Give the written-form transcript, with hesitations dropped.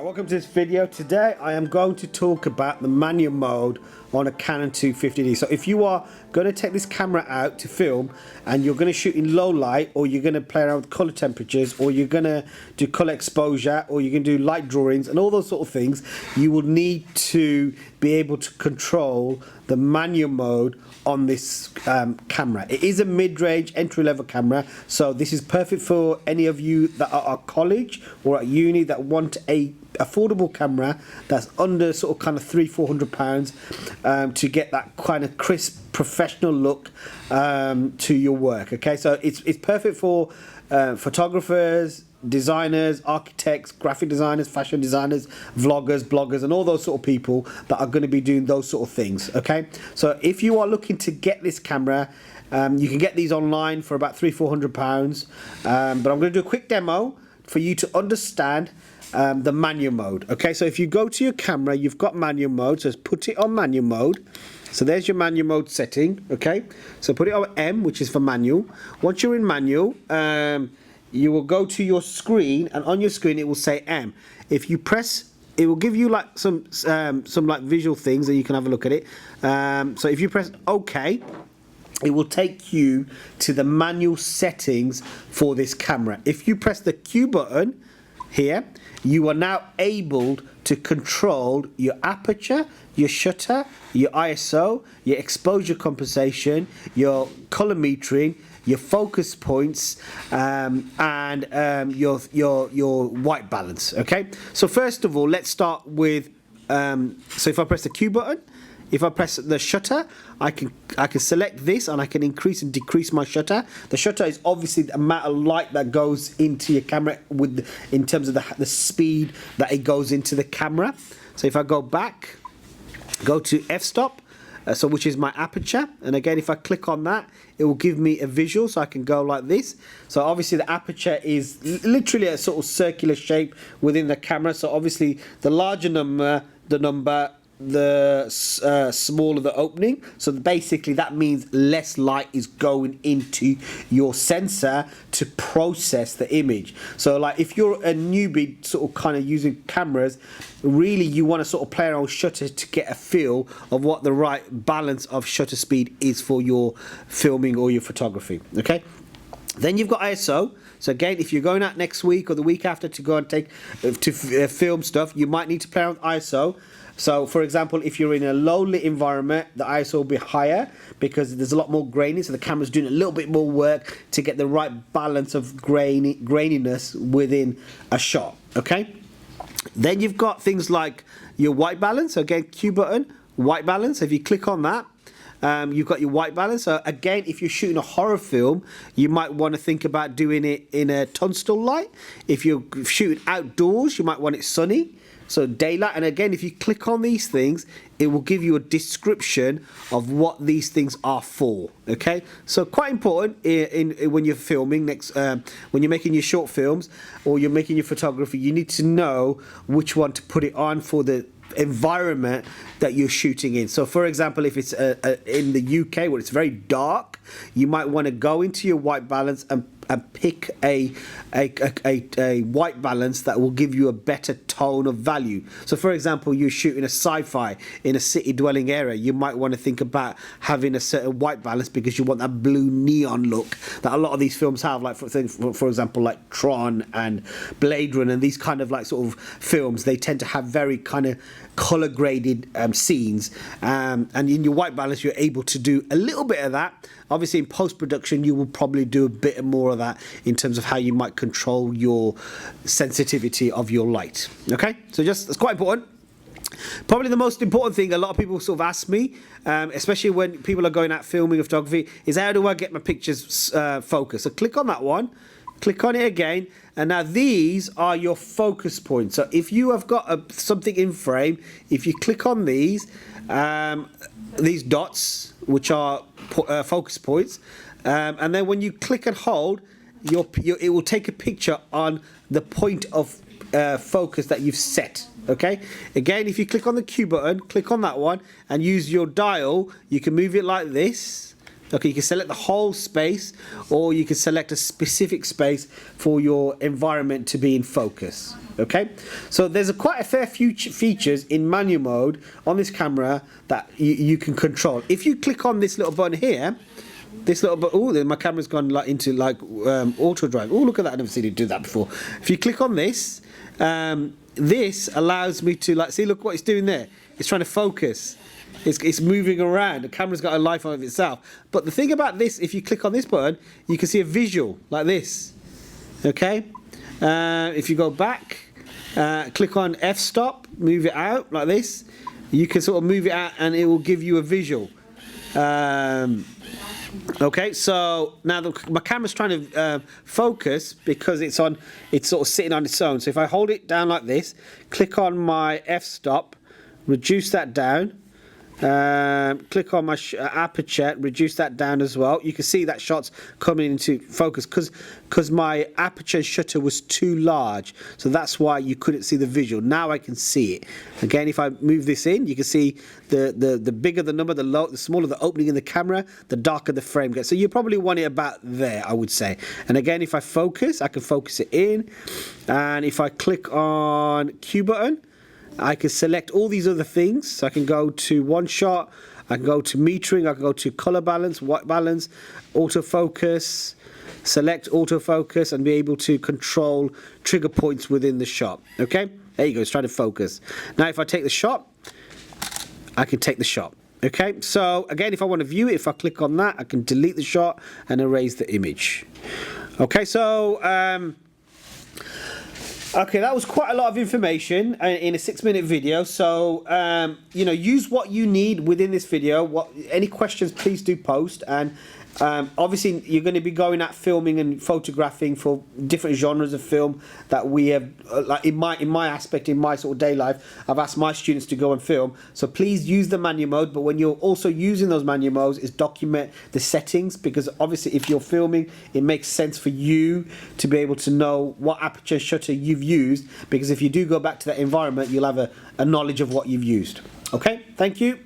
Hi, welcome to this video. Today I am going to talk about the manual mode on a Canon 250D. So if you are going to take this camera out to film and you're going to shoot in low light, or you're going to play around with color temperatures, or you're going to do color exposure, or you can do light drawings and all those sort of things, you will need to be able to control the manual mode on this camera. It is a mid-range entry-level camera, so this is perfect for any of you that are at college or at uni that want a affordable camera that's under sort of kind of £300-400 to get that kind of crisp professional look to your work. Okay, so it's perfect for photographers, designers, architects, graphic designers, fashion designers, vloggers, bloggers, and all those sort of people that are going to be doing those sort of things. Okay, so if you are looking to get this camera, you can get these online for about £300-400, but I'm going to do a quick demo for you to understand the manual mode. Okay, so if you go to your camera, you've got manual mode, so put it on manual mode. So there's your manual mode setting. Okay, so put it on M, which is for manual. Once you're in manual, you will go to your screen, and on your screen it will say M. If you press, it will give you like some like visual things, and you can have a look at it. So if you press OK, it will take you to the manual settings for this camera. If you press the Q button here, you are now able to control your aperture, your shutter, your ISO, your exposure compensation, your color metering, your focus points, and your white balance. Okay, so first of all, let's start with so if I press the Q button, if I press the shutter, I can select this, and I can increase and decrease my shutter. The shutter is obviously the amount of light that goes into your camera in terms of the speed that it goes into the camera. So if I go back, go to f-stop, so which is my aperture, and again if I click on that, it will give me a visual, so I can go like this. So obviously the aperture is literally a sort of circular shape within the camera, so obviously the larger number, the smaller the opening. So basically that means less light is going into your sensor to process the image. So like if you're a newbie sort of kind of using cameras, really you want to sort of play around with shutter to get a feel of what the right balance of shutter speed is for your filming or your photography. Okay, then you've got ISO. So again, if you're going out next week or the week after to go and film stuff, you might need to play around with ISO. So for example, if you're in a low lit environment, the ISO will be higher because there's a lot more graining, so the camera's doing a little bit more work to get the right balance of graininess within a shot. Okay, then you've got things like your white balance. So again, Q button, white balance. If you click on that, you've got your white balance. So again, if you're shooting a horror film, you might want to think about doing it in a tungsten light. If you're shooting outdoors, you might want it sunny, so daylight. And again, if you click on these things, it will give you a description of what these things are for. Okay, so quite important when you're filming when you're making your short films or you're making your photography, you need to know which one to put it on for the environment that you're shooting in. So for example, if it's in the UK where it's very dark, you might want to go into your white balance and pick a white balance that will give you a better tone of value. So for example, you're shooting a sci-fi in a city dwelling area, you might want to think about having a certain white balance because you want that blue neon look that a lot of these films have, like for example like Tron and Blade Runner and these kind of like sort of films. They tend to have very kind of color graded scenes, and in your white balance you're able to do a little bit of that. Obviously in post-production you will probably do a bit more of that in terms of how you might control your sensitivity of your light. Okay, so that's quite important. Probably the most important thing a lot of people sort of ask me, especially when people are going out filming photography, is how do I get my pictures focused? So click on that one, click on it again, and now these are your focus points. So if you have got something in frame, if you click on these dots, which are focus points, and then when you click and hold, it will take a picture on the point of focus that you've set. Okay, again, if you click on the Q button, click on that one and use your dial, you can move it like this, Okay, you can select the whole space, or you can select a specific space for your environment to be in focus. Okay, so there's quite a fair few features in manual mode on this camera that you can control. If you click on this little button here, this little button, oh, my camera's gone into auto drive. Oh, look at that! I've never seen it do that before. If you click on this, this allows me to see. Look what it's doing there. It's trying to focus. It's moving around. The camera's got a life of itself. But the thing about this, if you click on this button, you can see a visual like this. Okay. If you go back, click on f-stop, move it out like this. You can sort of move it out, and it will give you a visual. Okay, so now my camera's trying to focus because it's sort of sitting on its own. So if I hold it down like this, click on my f-stop, reduce that down, click on my aperture, reduce that down as well. You can see that shot's coming into focus because my aperture shutter was too large, so that's why you couldn't see the visual. Now I can see it. Again, if I move this in, you can see the bigger the number, the smaller the opening in the camera, the darker the frame gets. So you probably want it about there, I would say. And again, if I focus, I can focus it in, and if I click on Q button, I can select all these other things. So I can go to one shot, I can go to metering, I can go to color balance, white balance, autofocus, select autofocus, and be able to control trigger points within the shot. Okay, there you go, it's trying to focus. Now if I take the shot, I can take the shot. Okay, so again, if I want to view it, if I click on that, I can delete the shot and erase the image. Okay, so okay, that was quite a lot of information in a 6-minute video. So, you know, use what you need within this video. Any questions, please do post. And obviously, you're going to be going at filming and photographing for different genres of film that we have. Like in my aspect, in my sort of day life, I've asked my students to go and film. So please use the manual mode. But when you're also using those manual modes, is document the settings, because obviously, if you're filming, it makes sense for you to be able to know what aperture shutter you've used. Because if you do go back to that environment, you'll have a knowledge of what you've used. Okay, thank you.